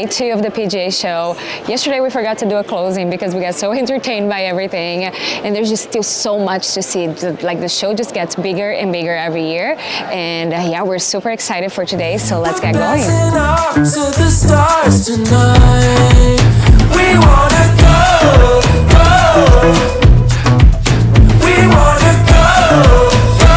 day 2 of the Pga Show. Yesterday we forgot to do a closing because we got so entertained by everything, and there's just still so much to see. Like the show just gets bigger and bigger every year, and yeah, we're super excited for today, so let's get going. To the stars tonight. We wanna go, go. We wanna go, go.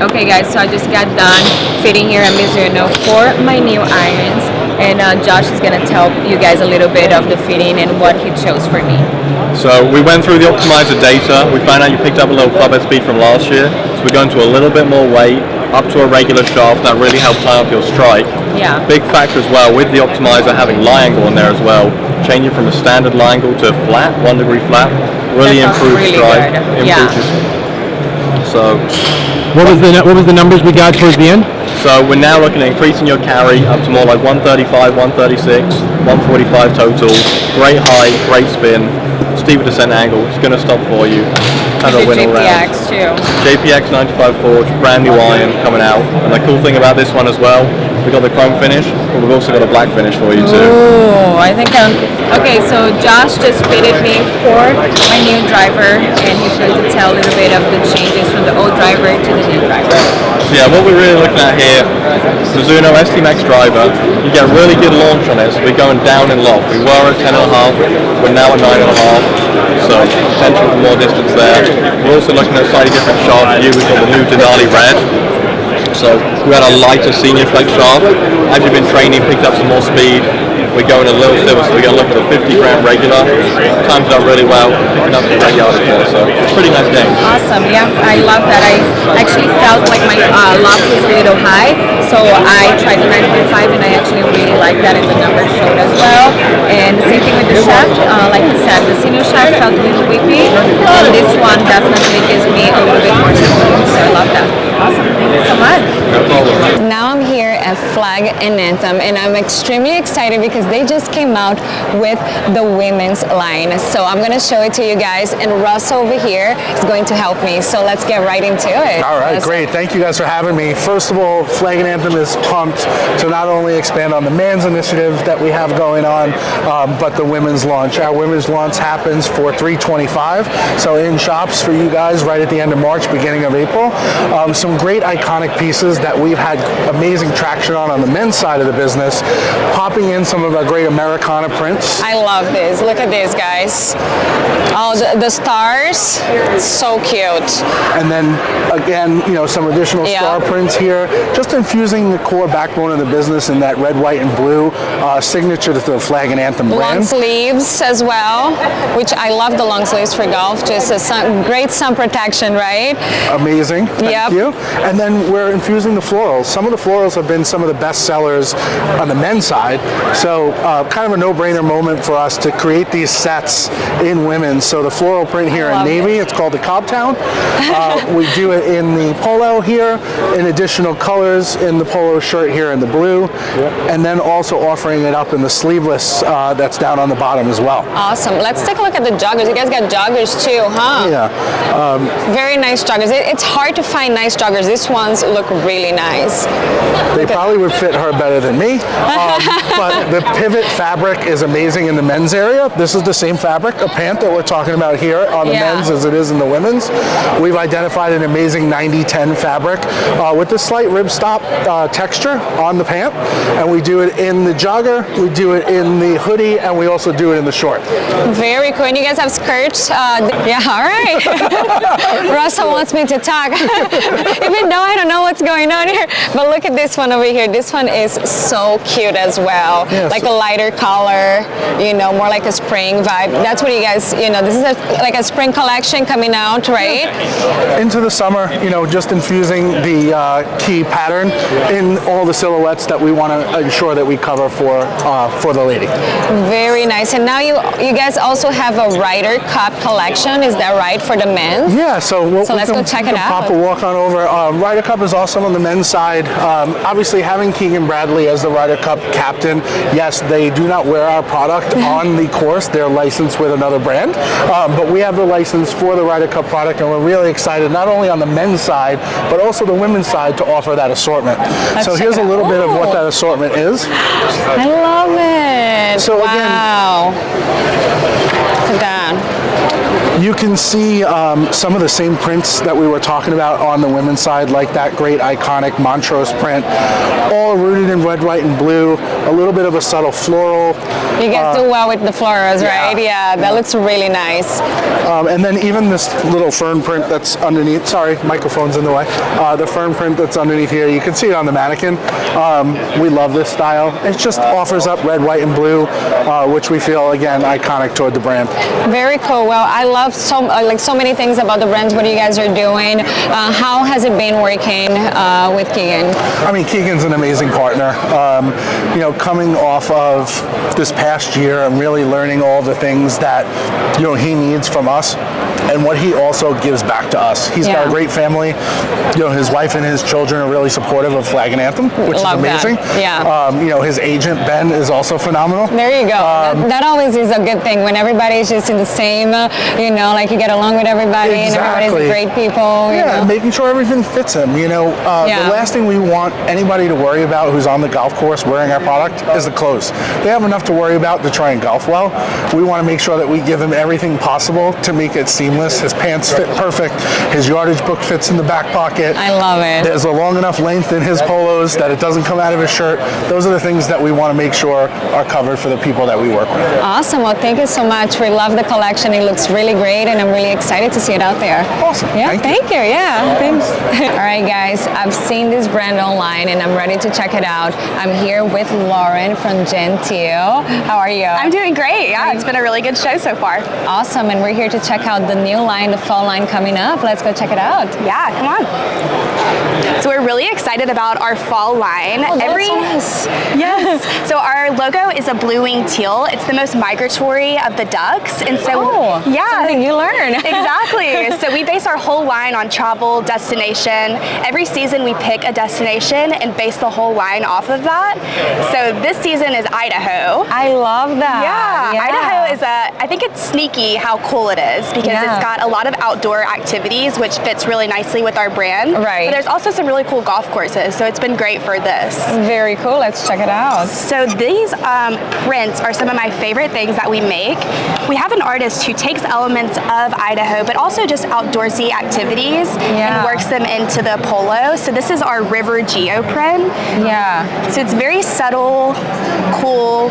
Okay guys, so I just got done fitting here at Mizuno for my new irons, and Josh is going to tell you guys a little bit of the fitting and what he chose for me. So we went through the optimizer data. We found out you picked up a little club head speed from last year, so we're going to a little bit more weight up to a regular shaft. That really helped tie up your strike. Yeah. Big factor as well with the optimizer having lie angle in there as well, changing from a standard lie angle to flat, 1 degree flat, really improves really strike. good. Yeah. So what was the numbers we got towards the end? So we're now looking at increasing your carry up to more like 135, 136, 145 total. Great height, great spin, steeper descent angle. It's going to stop for you. Kind of win all round. JPX too. JPX 95 forge, brand new iron coming out. And the cool thing about this one as well, we got the chrome finish, but we've also got a black finish for you too. Ooh, I think okay, so Josh just fitted me for my new driver, and he's going to tell a little bit of the changes from the old driver to the new driver. So yeah, what we're really looking at here, Mizuno ST Max driver, you get a really good launch on it, so we're going down in loft. We were at 10.5, we're now at 9.5, so potential for more distance there. We're also looking at a slightly different shaft view. We've got the new Denali red. So we had a lighter senior flex shaft. As you've been training, picked up some more speed. We're going a little silver, so we're going to look at a 50 gram regular. Timed it up really well, picking up some great yardage there, so pretty nice game. Awesome, yeah, I love that. I actually felt like my loft was a little high, so I tried the 9.5, and I actually really like that, and the numbers showed as well. And the same thing with the shaft, like I said, the senior shaft felt a little whippy, and this one definitely gives me a little bit more support, so I love that. Awesome, thank you so much. No problem. Now I'm here at Flag Anthem, and I'm extremely excited because they just came out with the women's line. So I'm going to show it to you guys, and Russ over here is going to help me. So let's get right into it. All right, great. Thank you guys for having me. First of all, Flag Anthem is pumped to not only expand on the men's initiative that we have going on, but the women's launch. Our women's launch happens for 3/25, so in shops for you guys right at the end of March, beginning of April. Some great iconic pieces that we've had amazing traction on the men's side of the business, popping in some of our great Americana prints. I love this. Look at this, guys. Oh, the stars, it's so cute. And then again, you know, some additional star prints here, just infusing the core backbone of the business in that red, white, and blue signature to the Flag and Anthem brand. Long sleeves as well, which I love the long sleeves for golf. Just a great sun protection, right? Amazing. Thank you. And then we're infusing the florals. Some of the florals have been some of the best sellers on the men's side, so kind of a no-brainer moment for us to create these sets in women's. So the floral print here in navy, it's called the Cobtown. We do it in the polo here, in additional colors in the polo shirt here in the blue, and then also offering it up in the sleeveless that's down on the bottom as well. Awesome. Let's take a look at the joggers. You guys got joggers too, huh? Yeah. Very nice joggers. It's hard to find nice joggers. These ones look really nice. They probably would fit her better than me, but the pivot fabric is amazing in the men's area. This is the same fabric, a pant that we're talking about here on the men's as it is in the women's. We've identified an amazing 90-10 fabric with the slight ribstop texture on the pant, and we do it in the jogger, we do it in the hoodie, and we also do it in the short. Very cool. And you guys have skirts? Yeah, all right. Russell wants me to talk, even though I don't know what's going on here. But look at this one over here. This one is so cute as well. Yes. Like a lighter color, you know, more like a spring vibe. That's what you guys, you know, this is like a spring collection coming out, right? Into the summer, you know, just infusing the key pattern in all the silhouettes that we want to ensure that we cover for the lady. Very nice. And now you guys also have a Ryder Cup collection. Is that right, for the men's? Yeah. So let's go check it out. Pop a walk on over. Ryder Cup is awesome on the men's side. Obviously obviously having Keegan Bradley as the Ryder Cup captain, yes, they do not wear our product on the course. They're licensed with another brand, but we have the license for the Ryder Cup product, and we're really excited not only on the men's side, but also the women's side to offer that assortment. So here's a little bit of what that assortment is. I love it. So wow. Look at that. You can see some of the same prints that we were talking about on the women's side, like that great iconic Montrose print, all rooted in red, white, and blue, a little bit of a subtle floral. You guys do well with the florals, right? Yeah, that looks really nice. And then even this little fern print that's underneath, sorry, microphone's in the way, the fern print that's underneath here, you can see it on the mannequin. We love this style. It just offers up red, white, and blue, which we feel, again, iconic toward the brand. Very cool. Well, I love so many things about the brands, what you guys are doing. How has it been working with Keegan? I mean, Keegan's an amazing partner. You know, coming off of this past year and really learning all the things that, you know, he needs from us and what he also gives back to us. He's got a great family. You know, his wife and his children are really supportive of Flag Anthem, which is amazing. That. Yeah. You know, his agent, Ben, is also phenomenal. There you go. That always is a good thing when everybody's just in the same, you know, like you get along with everybody and everybody's great people. Yeah, and making sure everything fits him. You know, the last thing we want anybody to worry about who's on the golf course wearing our product is the clothes. They have enough to worry about to try and golf well. We want to make sure that we give him everything possible to make it seamless. His pants fit perfect. His yardage book fits in the back pocket. I love it. There's a long enough length in his polos that it doesn't come out of his shirt. Those are the things that we want to make sure are covered for the people that we work with. Awesome. Well, thank you so much. We love the collection. It looks really great, and I'm really excited to see it out there. Awesome. Yeah, thank you. Yeah, thanks. All right, guys. I've seen this brand online, and I'm ready to check it out. I'm here with Lauren from Gen Teal. How are you? I'm doing great. Yeah, it's been a really good show so far. Awesome. And we're here to check out the new line, the fall line coming up. Let's go check it out. Yeah, come on. So we're really excited about our fall line. Oh, that's nice. Yes. So our logo is a blue-winged teal. It's the most migratory of the ducks. And so, something you learn. Exactly. So we base our whole line on travel, destination. Every season we pick a destination and base the whole line off of that. So this season is Idaho. I love that. Yeah. Idaho is I think it's sneaky how cool it is because it's got a lot of outdoor activities, which fits really nicely with our brand. Right. But there's also some really cool golf courses, so it's been great for this. Very cool. Let's check it out. So these prints are some of my favorite things that we make. We have an artist who takes elements of Idaho, but also just outdoorsy activities and works them into the polo. So this is our river geo print. Yeah. So it's very subtle, cool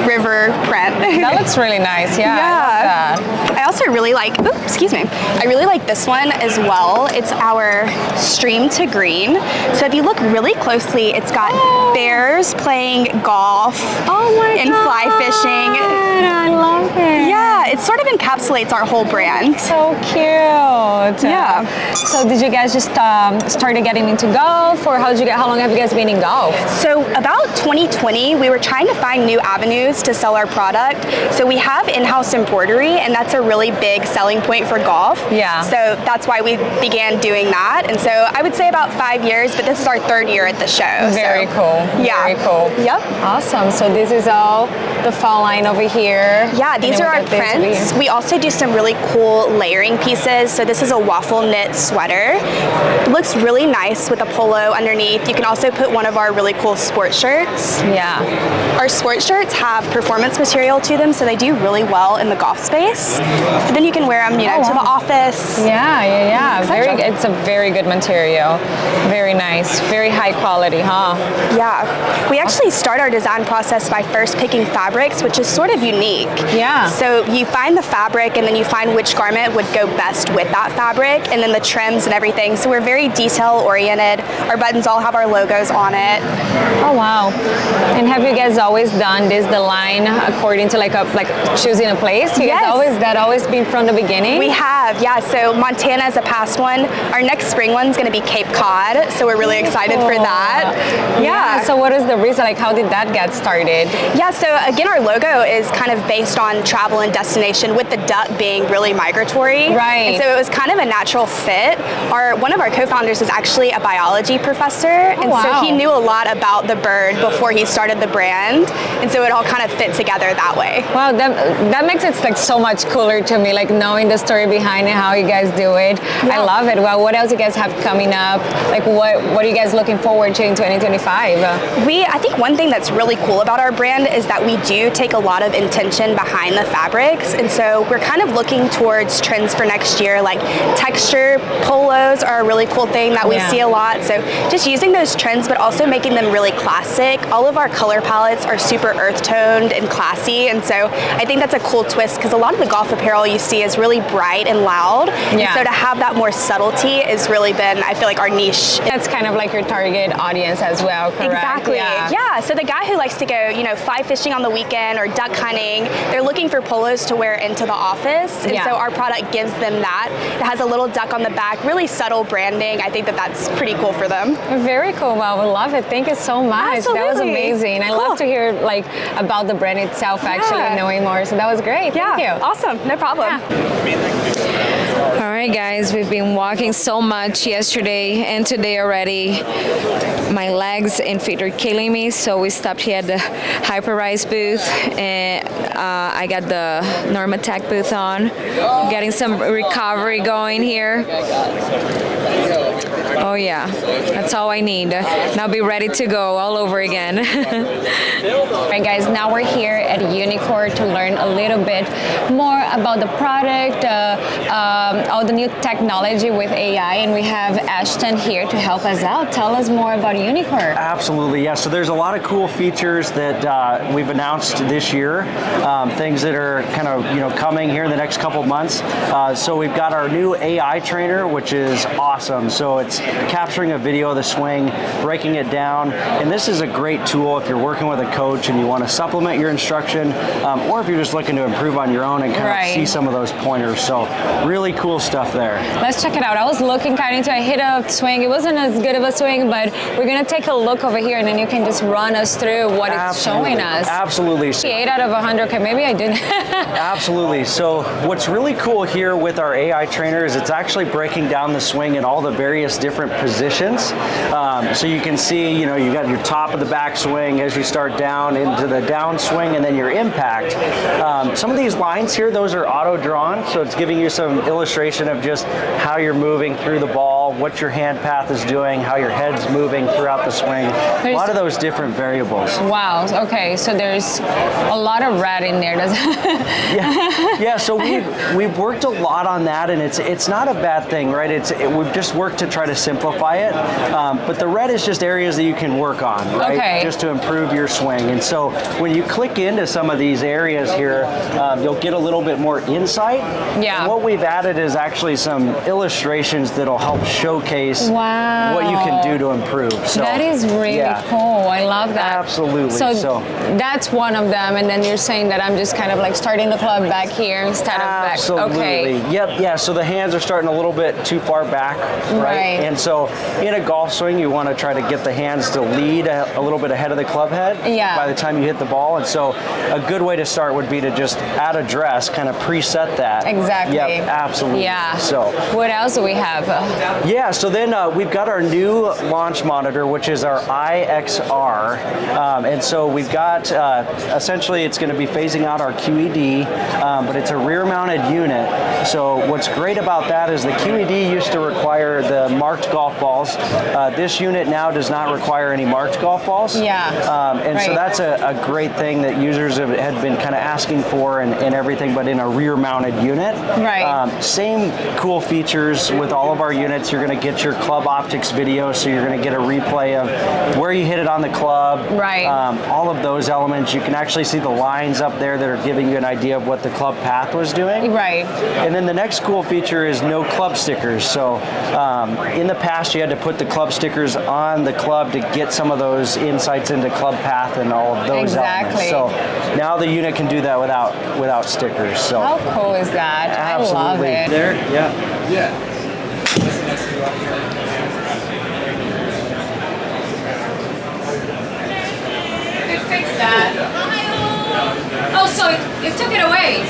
river print. That looks really nice. Yeah. I love that. I also really like, excuse me. I really like this one as well. It's our stream to green. So if you look really closely, it's got bears playing golf and fly fishing. I love it. Yeah, it sort of encapsulates our whole brand. So cute. Yeah. So did you guys just started getting into golf, or how long have you guys been in golf? So about 2020, we were trying to find new avenues to sell our product. So we have in-house embroidery, and that's a really big selling point for golf. Yeah. So that's why we began doing that. And so I would say about 5 years, but this is our 3rd year at the show. Very cool. Yeah. Very cool. Yep. Awesome. So this is all the fall line over here. Yeah, these are our prints. We also do some really cool layering pieces. So this is a waffle knit sweater. It looks really nice with a polo underneath. You can also put one of our really cool sport shirts. Yeah. Our sport shirts have performance material to them, so they do really well in the golf space. But then you can wear them, to the office. Yeah. It's a very good material. Very nice. Very high quality, huh? Yeah. We actually start our design process by first picking fabrics, which is sort of unique. Yeah. So you find the fabric, and then you find which garment would go best with that fabric, and then the trims and everything. So we're very detail-oriented. Our buttons all have our logos on it. Oh, wow. And have you guys always done this, the line according to like choosing a place? You guys always been from the beginning? We have, yeah. So Montana is a past one. Our next spring one's going to be Cape Cod, so we're really excited for that. Yeah. So what is the reason? Like, how did that get started? Yeah. So again, our logo is kind of based on travel and destination, with the duck being really migratory. Right. And so it was kind of a natural fit. One of our co-founders was actually a biology professor, and so he knew a lot about the bird before he started the brand, and so it all kind of fit together that way. Wow, that makes it like so much cooler to me, like knowing the story behind it, how you guys do it. Yeah. I love it. Well, what else you guys have coming up? Like, what are you guys looking forward to in 2025? I think one thing that's really cool about our brand is that we do take a lot of intention behind the fabrics, and so we're kind of looking towards trends for next year, like texture polos are a really cool thing that we see a lot. So just using those trends, but also making them really classic. All of our color palettes are super earth toned and classy, and so I think that's a cool twist, because a lot of the golf apparel you see is really bright and loud. And so to have that more subtlety has really been, I feel like, our niche. That's kind of like your target audience as well, correct? Exactly. Yeah. So the guy who likes to go, fly fishing on the weekend or duck hunting, they're looking for polos to wear into the office, and so our product gives them that. It has a little duck on the back, really subtle branding. I think that's pretty cool for them. Very cool. Well, we love it. Thank you so much. Absolutely. That was amazing. I love to hear like about the brand itself, actually knowing more. So that was great. Thank you. Awesome. No problem. All right, guys, we've been walking so much yesterday and today already. My legs and feet are killing me, so we stopped here at the Hyperrise booth, and I got the Normatec booth on, getting some recovery going here. Oh yeah, that's all I need. Now be ready to go all over again. All right, guys, now we're here at Unicore to learn a little bit more about the product, all the new technology with AI, and we have Ashton here to help us out. Tell us more about Unicore. Absolutely, yeah. So there's a lot of cool features that we've announced this year, things that are kind of coming here in the next couple months. So we've got our new AI trainer, which is awesome. So it's capturing a video of the swing, breaking it down, and this is a great tool if you're working with a coach and you want to supplement your instruction, or if you're just looking to improve on your own and kind of see some of those pointers. So really cool stuff there. Let's check it out. I was looking kind of into, I hit a swing. It wasn't as good of a swing, but we're going to take a look over here, and then you can just run us through what it's showing us. Absolutely. 8 out of 100. Okay, maybe I didn't. Absolutely. So what's really cool here with our AI trainer is it's actually breaking down the swing in all the various different positions. So you can see, you got your top of the backswing as you start down into the downswing, and then your impact. Some of these lines here, those are auto-drawn, so it's giving you some illustration of just how you're moving through the ball, what your hand path is doing, how your head's moving throughout the swing. A lot of those different variables. Wow. Okay, so there's a lot of red in there. Yeah. So we've worked a lot on that, and it's not a bad thing, right? We've just worked to try to simplify it. But the red is just areas that you can work on, right? Okay. Just to improve your swing. And so when you click into some of these areas here, you'll get a little bit more insight. Yeah. And what we've added is actually some illustrations that'll help showcase what you can do to improve. So that is really cool. I love that. Absolutely. So that's one of them, and then you're saying that I'm just kind of like starting the club back here instead of back. Absolutely. Yep. Yeah. So the hands are starting a little bit too far back, right? And so in a golf swing, you want to try to get the hands to lead a little bit ahead of the club head by the time you hit the ball. And so a good way to start would be to just add a dress, kind of preset that. Exactly. Yep. Absolutely. Yeah. So what else do we have? So then we've got our new launch monitor, which is our IXR. And so we've got, essentially it's going to be phasing out our QED, but it's a rear mounted unit. So what's great about that is the QED used to require the marked golf balls. This unit now does not require any marked golf balls. And so that's a great thing that users had been kind of asking for and everything, but in a rear mounted unit. Same cool features with all of our units. elements. You're going to get your club optics video, so you're going to get a replay of where you hit it on the club. Right. All of those elements. You can actually see the lines up there that are giving you an idea of what the club path was doing. Right. And then the next cool feature is no club stickers. So in the past, you had to put the club stickers on the club to get some of those insights into club path and all of those elements. So now the unit can do that without stickers. So how cool is that? absolutely. I love it. There, yeah. Fix that. Oh, so it took it away.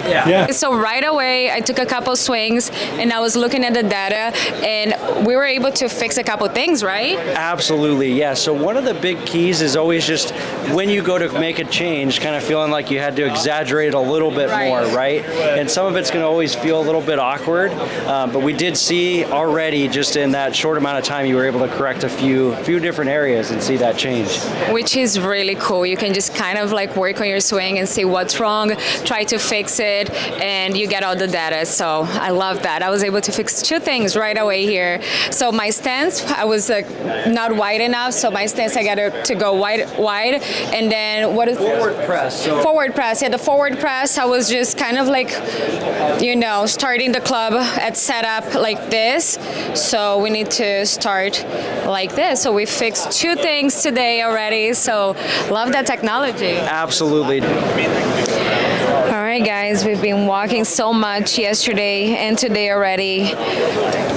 Yeah. So right away, I took a couple swings and I was looking at the data, and we were able to fix a couple things, right? Absolutely, yeah. So one of the big keys is always just when you go to make a change, kind of feeling like you had to exaggerate it a little bit more, right? And some of it's going to always feel a little bit awkward, but we did see already just in that short amount of time, you were able to correct a few different areas and see that change. Which is really cool. You can just kind of like work on your swing and see what's wrong, try to fix it, and you get all the data. So I love that. I was able to fix two things right away here. So my stance, I was not wide enough, so my stance I got to go wide, and then what is forward press? So forward press. Yeah, the forward press. I was just kind of like, starting the club at setup like this. So we need to start like this. So we fixed two things today already. So love that technology. Absolutely. All right, guys, we've been walking so much yesterday and today already.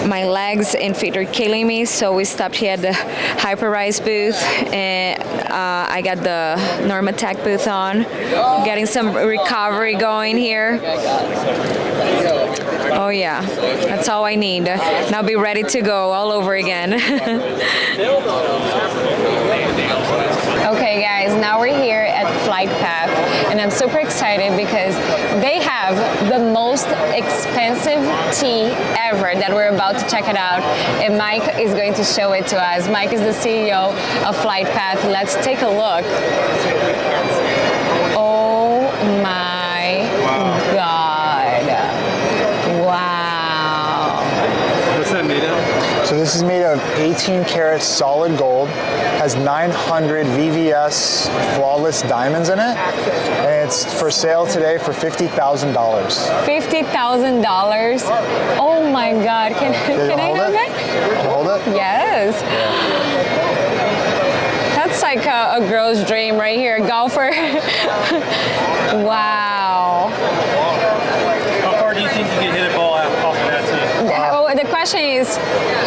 My legs and feet are killing me, so we stopped here at the Hyperrise booth, and I got the Normatec booth on, getting some recovery going here. Oh yeah, that's all I need. Now I'll be ready to go all over again. Okay, guys, now we're here at Flight Path, and I'm super excited because they have the most expensive tee ever that we're about to check it out, and Mike is going to show it to us. Mike is the CEO of Flight Path. Let's take a look. Oh my God. Wow. What's that made of? So this is made of 18 karat solid gold, has 900 VVS flawless diamonds in it, and it's for sale today for $50,000. $50,000? Oh my God, can I have it? Can you hold it? Yes. That's like a girl's dream right here, golfer. Wow. How far do you think you can hit a ball off of that tee? The question is,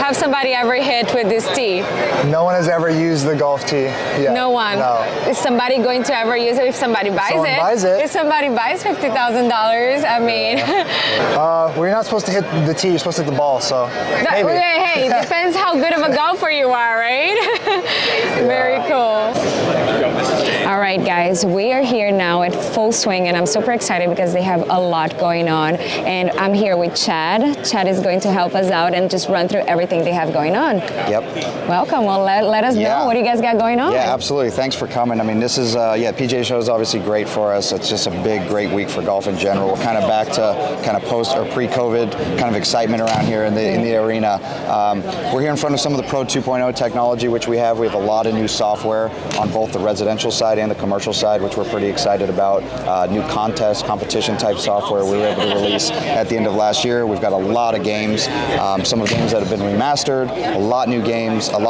have somebody ever hit with this tee? No one has ever used the golf tee yet. No one? No. Is somebody going to ever use it if somebody buys Someone it? buys it. If somebody buys $50,000, I mean... Well, you're not supposed to hit the tee, you're supposed to hit the ball, so maybe. Hey, it depends how good of a golfer you are, right? Very cool. All right, guys, we are here now at Full Swing, and I'm super excited because they have a lot going on. And I'm here with Chad. Chad is going to help us out and just run through everything they have going on. Yep. Welcome. Well, let us know. What do you guys got going on? Yeah, absolutely. Thanks for coming. I mean, this is, Pga Show is obviously great for us. It's just a great week for golf in general. We're kind of back to kind of post or pre-COVID kind of excitement around here in the arena. We're here in front of some of the Pro 2.0 technology, which we have. We have a lot of new software on both the residential side and the commercial side, which we're pretty excited about. New competition type software we were able to release at the end of last year. We've got a lot of games, some of the games that have been remastered, a lot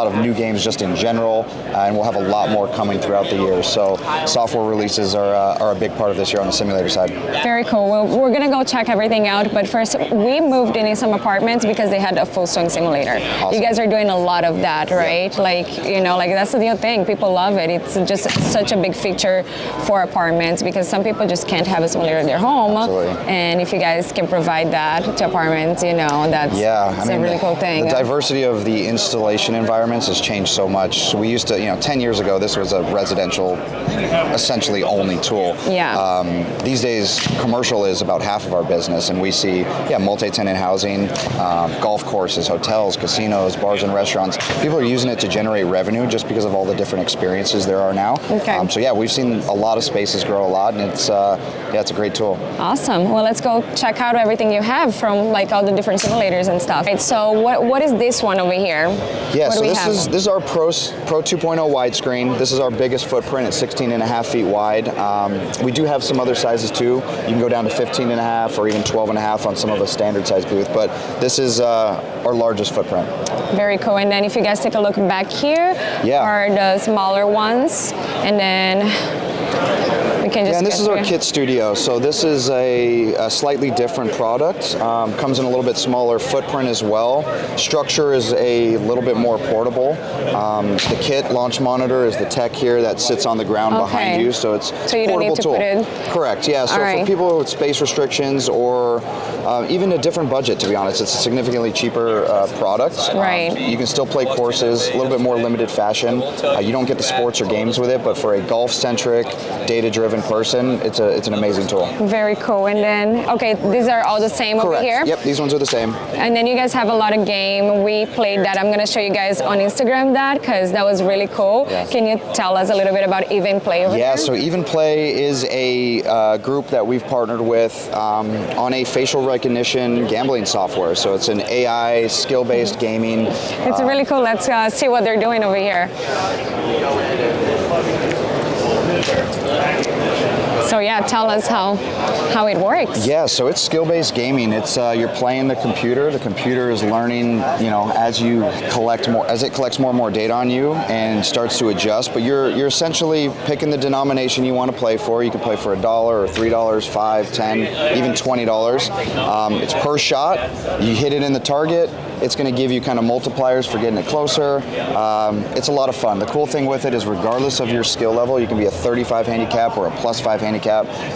of new games just in general, and we'll have a lot more coming throughout the year. So software releases are a big part of this year on the simulator side. Very cool. Well, we're gonna go check everything out, but first we moved in some apartments because they had a full swing simulator. Awesome. You guys are doing a lot of that, right? Yeah. Like that's the new thing. People love it. It's just such a big feature for apartments because some people just can't have a simulator in their home. Absolutely. And if you guys can provide that to apartments, that's a really cool thing. The diversity of the installation environments has changed so much. So we used to, 10 years ago, this was a residential, essentially only tool. Yeah. These days, commercial is about half of our business, and we see, multi-tenant housing, golf courses, hotels, casinos, bars and restaurants. People are using it to generate revenue just because of all the different experiences there are now. Okay. So yeah, we've seen a lot of spaces grow a lot, and it's it's a great tool. Awesome. Well, let's go check out everything you have from like all the different simulators and stuff. Right, so what is this one over here? Yeah, what so do we this have? is our Pro 2.0 widescreen. This is our biggest footprint at 16.5 feet wide. We do have some other sizes too. You can go down to 15.5 or even 12.5 on some of the standard size booth, but this is our largest footprint. Very cool. And then if you guys take a look back here, are the smaller ones, and then we can just. Yeah, and this is our Kit Studio. So this is a slightly different product. Comes in a little bit smaller footprint as well. Structure is a little bit more portable. The Kit launch monitor is the tech here that sits on the ground behind you, so it's so you a portable don't need to tool. put it. Correct. Yeah. So for people with space restrictions or even a different budget, to be honest, it's a significantly cheaper product. Right. You can still play courses, a little bit more limited fashion. You don't get the sports or games with it, but for a golf-centric, data-driven person, it's an amazing tool. Very cool. And then, okay, these are all the same over here? Yep, these ones are the same. And then you guys have a lot of game. We played that. I'm going to show you guys on Instagram that, because that was really cool. Yes. Can you tell us a little bit about Even Play over here? So Even Play is a group that we've partnered with on a facial recognition gambling software. So it's an AI skill-based gaming. It's really cool. Let's see what they're doing over here. So yeah, tell us how it works. Yeah, so it's skill-based gaming. It's you're playing the computer. The computer is learning, as it collects more and more data on you and starts to adjust. But you're essentially picking the denomination you want to play for. You can play for $1 or $3, $5, $10, even $20. It's per shot. You hit it in the target. It's going to give you kind of multipliers for getting it closer. It's a lot of fun. The cool thing with it is regardless of your skill level, you can be a 35 handicap or a +5 handicap.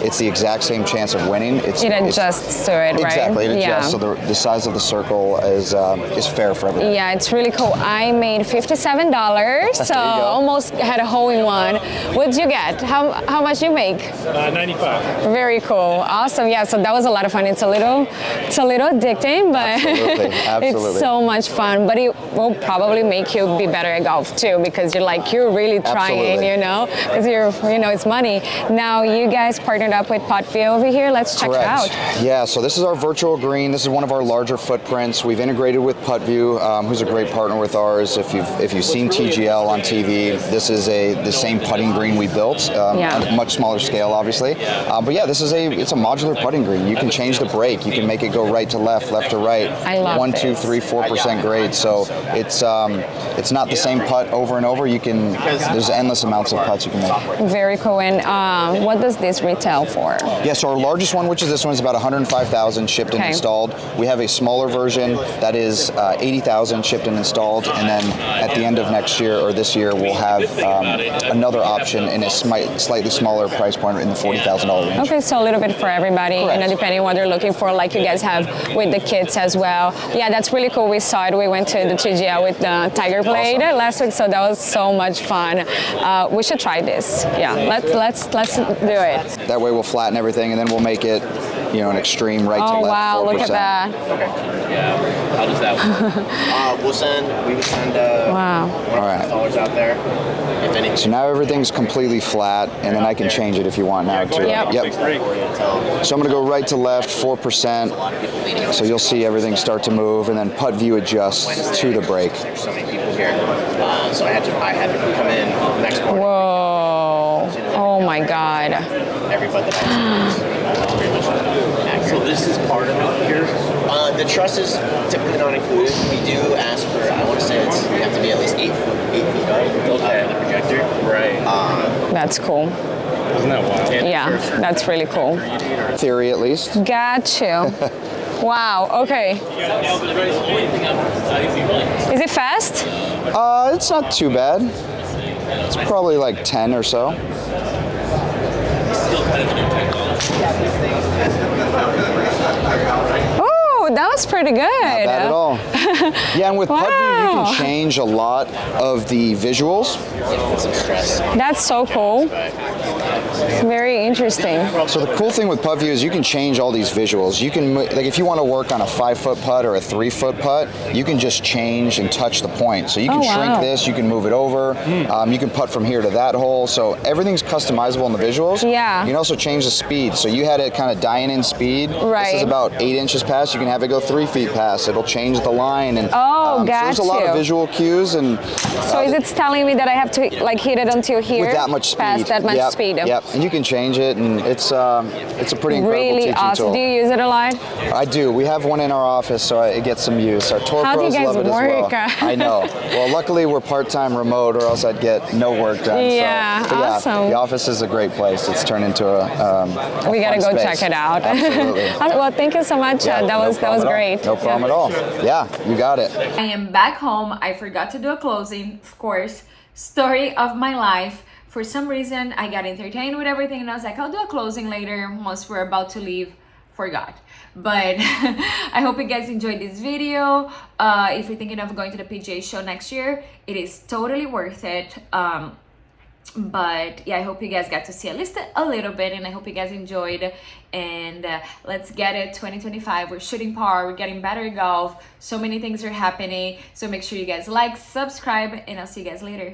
It's the exact same chance of winning. It adjusts to it, right? Exactly, it adjusts. So the size of the circle is fair for everyone. Yeah, it's really cool. I made $57, so almost had a hole in one. What did you get? How much you make? 95. Very cool. Awesome. Yeah, so that was a lot of fun. It's a little addicting, but Absolutely. It's so much fun. But it will probably make you be better at golf too, because you're really trying, because it's money. Now you guys partnered up with PotView over here. Let's check it out. Yeah, so this is our virtual green. This is one of our larger footprints. We've integrated with PutView, who's a great partner with ours. If you've seen TGL on TV, this is the same putting green we built, on a much smaller scale, obviously. But yeah, it's a modular putting green. You can change the break. You can make it go right to left, left to right. I love 1, 2, 3, 4% grade. So it's not the same putt over and over. There's endless amounts of putts you can make. Very cool. And what does this retail for? Yeah, so our largest one, which is this one, is about 105,000 shipped and installed. We have a smaller version that is 80,000 shipped and installed, and then at the end of next year or this year, we'll have another option in a slightly smaller price point in the $40,000 range. Okay, so a little bit for everybody, depending on what they're looking for, like you guys have with the kids as well. Yeah, that's really cool. We saw it. We went to the TGL with the Tiger Blade last week, so that was so much fun. We should try this. Yeah, let's do it. That way we'll flatten everything, and then we'll make it, an extreme right to left. Oh wow, 4%. look at that. Okay. Yeah. How does that work? We would send one of the installers out there. If anything. So now everything's completely flat, and then I can change it if you want now too. Yep. So I'm going to go right to left, 4%. So you'll see everything start to move, and then PutView adjusts to the break. There's so many people here, so I had to come in next morning. Whoa! Oh my God! Every putt that I see is pretty much accurate. So this is part of it here. The truss is typically not included. We do ask for, I want to say you have to be at least 8 feet up for the projector. Right. That's cool. Isn't that wild? Yeah, that's really cool. Theory, at least. Got you. Wow. Okay. Is it fast? It's not too bad. It's probably like 10 or so. Oh, that was pretty good. Not bad at all. Yeah, and with PutView, you can change a lot of the visuals. That's so cool. It's very interesting. So the cool thing with putt view is you can change all these visuals. You can, like if you want to work on a 5-foot putt or a 3-foot putt, you can just change and touch the point. So you can shrink this, you can move it over, you can putt from here to that hole. So everything's customizable in the visuals. Yeah. You can also change the speed. So you had it kind of dying in speed. Right. This is about 8 inches past. You can have it go 3 feet past. It'll change the line. And got so there's a lot of visual cues. And so is it telling me that I have to like hit it until here? With that much speed. Past that much speed. Yep. And you can change it, and it's a pretty incredible really teaching awesome. tool. Do you use it a lot? I do. We have one in our office, so it gets some use. Our tour How do you pros guys love it work? as well. I know. Well, luckily we're part-time remote, or else I'd get no work done. Yeah, so, awesome. The office is a great place. It's turned into a we gotta fun go space. check it out. Absolutely. Well, thank you so much. Yeah, that was great. No problem at all. Yeah, you got it. I am back home. I forgot to do a closing, of course. Story of my life. For some reason, I got entertained with everything, and I was like, I'll do a closing later once we're about to leave. Forgot. But I hope you guys enjoyed this video. If you're thinking of going to the Pga Show next year, it is totally worth it. But yeah, I hope you guys got to see at least a little bit, and I hope you guys enjoyed. And let's get it 2025. We're shooting par, we're getting better at golf. So many things are happening. So make sure you guys like, subscribe, and I'll see you guys later.